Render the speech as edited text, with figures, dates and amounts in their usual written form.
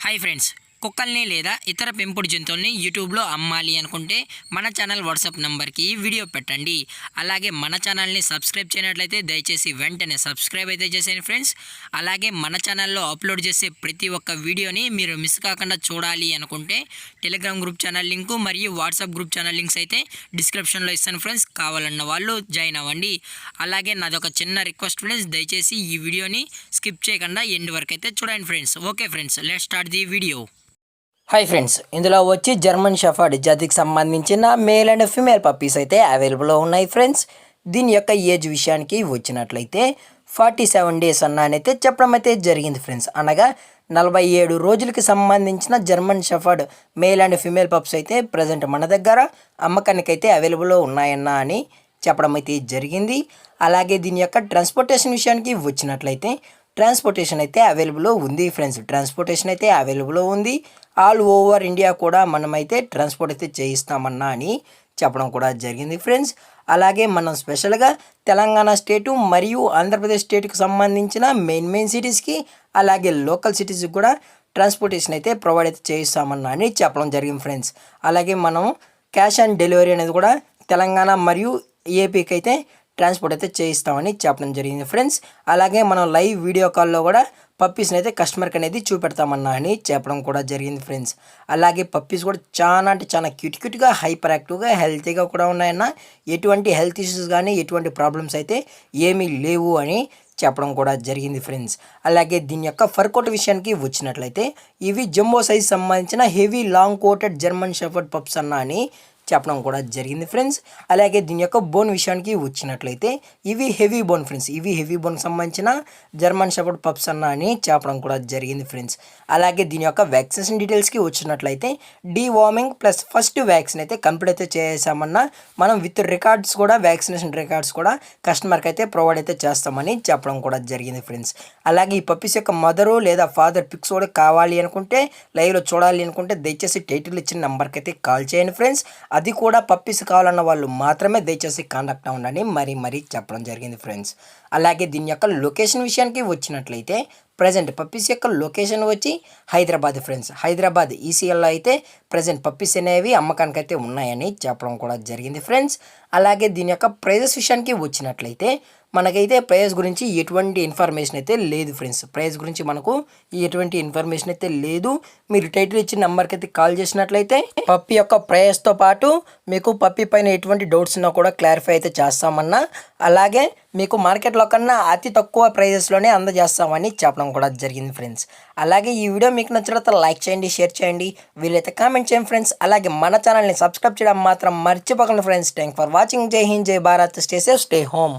Hi friends, కుక్కల్ని లేదా ఇతర పెంపుడు జంతువుల్ని యూట్యూబ్లో అమ్మాలి అనుకుంటే మన ఛానల్ వాట్సాప్ నెంబర్కి వీడియో పెట్టండి. అలాగే మన ఛానల్ని సబ్స్క్రైబ్ చేయనట్లయితే దయచేసి వెంటనే సబ్స్క్రైబ్ అయితే చేసేయండి ఫ్రెండ్స్. అలాగే మన ఛానల్లో అప్లోడ్ చేసే ప్రతి ఒక్క వీడియోని మీరు మిస్ కాకుండా చూడాలి అనుకుంటే టెలిగ్రామ్ గ్రూప్ ఛానల్ లింకు మరియు వాట్సాప్ గ్రూప్ ఛానల్ లింక్స్ అయితే డిస్క్రిప్షన్లో ఇస్తాను ఫ్రెండ్స్. కావాలన్న వాళ్ళు జాయిన్ అవ్వండి. అలాగే నాదొక చిన్న రిక్వెస్ట్ ఫ్రెండ్స్, దయచేసి ఈ వీడియోని స్కిప్ చేయకుండా ఎండ్ వరకు అయితే చూడండి friends. Okay friends, let's start the video. Hi friends, ఇందులో వచ్చి జర్మన్ షెఫర్డ్ జాతికి సంబంధించిన మేల్ అండ్ ఫీమేల్ పప్పీస్ అయితే అవైలబుల్లో ఉన్నాయి ఫ్రెండ్స్. దీని యొక్క ఏజ్ విషయానికి వచ్చినట్లయితే 47 డేస్ అన్నానైతే చెప్పడం అయితే జరిగింది ఫ్రెండ్స్. అనగా 47 రోజులకి సంబంధించిన German shepherd male and female pups అయితే ప్రజెంట్ మన దగ్గర అమ్మకానికి అయితే అవైలబుల్లో ఉన్నాయన్నా అని చెప్పడం అయితే జరిగింది. అలాగే దీని యొక్క ట్రాన్స్పోర్టేషన్ విషయానికి వచ్చినట్లయితే ట్రాన్స్పోర్టేషన్ అయితే అవైలబుల్లో ఉంది ఫ్రెండ్స్. ట్రాన్స్పోర్టేషన్ అయితే అవైలబుల్లో ఉంది. ఆల్ ఓవర్ ఇండియా కూడా మనమైతే ట్రాన్స్పోర్ట్ అయితే చేయిస్తామన్నా అని చెప్పడం కూడా జరిగింది ఫ్రెండ్స్. అలాగే మనం స్పెషల్గా తెలంగాణ స్టేటు మరియు ఆంధ్రప్రదేశ్ స్టేట్కి సంబంధించిన మెయిన్ సిటీస్కి అలాగే లోకల్ సిటీస్కి కూడా ట్రాన్స్పోర్టేషన్ అయితే ప్రొవైడ్ అయితే చేయిస్తామన్నా అని చెప్పడం జరిగింది ఫ్రెండ్స్. అలాగే మనం క్యాష్ ఆన్ డెలివరీ అనేది కూడా తెలంగాణ మరియు ఏపీకి అయితే ట్రాన్స్పోర్ట్ అయితే చేయిస్తామని చెప్పడం జరిగింది ఫ్రెండ్స్. అలాగే మనం లైవ్ వీడియో కాల్లో కూడా పప్పీస్ని అయితే కస్టమర్కి అనేది చూపెడతామన్నా అని చెప్పడం కూడా జరిగింది ఫ్రెండ్స్. అలాగే పప్పీస్ కూడా చాలా అంటే చాలా క్యూట్గా హైపర్ యాక్టివ్గా హెల్తీగా కూడా ఉన్నాయన్న. ఎటువంటి హెల్త్ ఇష్యూస్ కానీ ఎటువంటి ప్రాబ్లమ్స్ అయితే ఏమీ లేవు అని చెప్పడం కూడా జరిగింది ఫ్రెండ్స్. అలాగే దీని యొక్క ఫర్ కోట్ విషయానికి వచ్చినట్లయితే ఇవి జంబో సైజ్ సంబంధించిన heavy long coated German shepherd puppies అన్న అని చెప్పడం కూడా జరిగింది ఫ్రెండ్స్. అలాగే దీని యొక్క బోన్ విషయానికి వచ్చినట్లయితే ఇవి హెవీ బోన్ ఫ్రెండ్స్. ఇవి హెవీ బోన్కి సంబంధించిన జర్మన్ షెఫర్డ్ పప్స్ అన్న అని చెప్పడం కూడా జరిగింది ఫ్రెండ్స్. అలాగే దీని యొక్క వ్యాక్సినేషన్ డీటెయిల్స్కి వచ్చినట్లయితే డీవార్మింగ్ ప్లస్ ఫస్ట్ వ్యాక్సిన్ అయితే కంప్లీట్ అయితే చేసామన్నా మనం విత్ రికార్డ్స్ కూడా వ్యాక్సినేషన్ రికార్డ్స్ కూడా కస్టమర్కి అయితే ప్రొవైడ్ అయితే చేస్తామని చెప్పడం కూడా జరిగింది ఫ్రెండ్స్. అలాగే ఈ పప్పీస్ యొక్క మదరు లేదా ఫాదర్ పిక్స్ కూడా కావాలి అనుకుంటే లైవ్లో చూడాలి అనుకుంటే దయచేసి టైటిల్ ఇచ్చిన నెంబర్కి అయితే కాల్ చేయండి ఫ్రెండ్స్. అది కూడా పప్పీస్ కావాలన్న వాళ్ళు మాత్రమే దయచేసి కాంటాక్ట్ అవ్వండి మరీ చెప్పడం జరిగింది ఫ్రెండ్స్. అలాగే దీని యొక్క లొకేషన్ విషయానికి వచ్చినట్లయితే ప్రజెంట్ పప్పీస్ యొక్క లొకేషన్ వచ్చి హైదరాబాద్ ఫ్రెండ్స్. హైదరాబాద్ ఈసీఎల్లో అయితే ప్రజెంట్ పప్పీస్ అనేవి అమ్మకానికి అయితే ఉన్నాయని చెప్పడం కూడా జరిగింది ఫ్రెండ్స్. అలాగే దీని యొక్క ప్రైజెస్ విషయానికి వచ్చినట్లయితే మనకైతే ప్రైస్ గురించి ఎటువంటి ఇన్ఫర్మేషన్ అయితే లేదు ఫ్రెండ్స్. ప్రైస్ గురించి మనకు ఎటువంటి ఇన్ఫర్మేషన్ అయితే లేదు. మీరు టైటిల్ ఇచ్చిన నెంబర్కి అయితే కాల్ చేసినట్లయితే పప్పి యొక్క ప్రైస్తో పాటు మీకు పప్పి పైన ఎటువంటి డౌట్స్ ఉన్నా కూడా క్లారిఫై అయితే చేస్తామన్నా. అలాగే మీకు మార్కెట్లో కన్నా అతి తక్కువ ప్రైజెస్లోనే అందజేస్తామని చెప్పడం కూడా జరిగింది ఫ్రెండ్స్. అలాగే ఈ వీడియో మీకు నచ్చినట్లయితే లైక్ చేయండి, షేర్ చేయండి, వీలైతే కామెంట్ చేయండి ఫ్రెండ్స్. అలాగే మన ఛానల్ని సబ్స్క్రైబ్ చేయడం మాత్రం మర్చిపోకండి ఫ్రెండ్స్. Thank for watching. జై హింద్, జై Bharat, stay safe, stay home.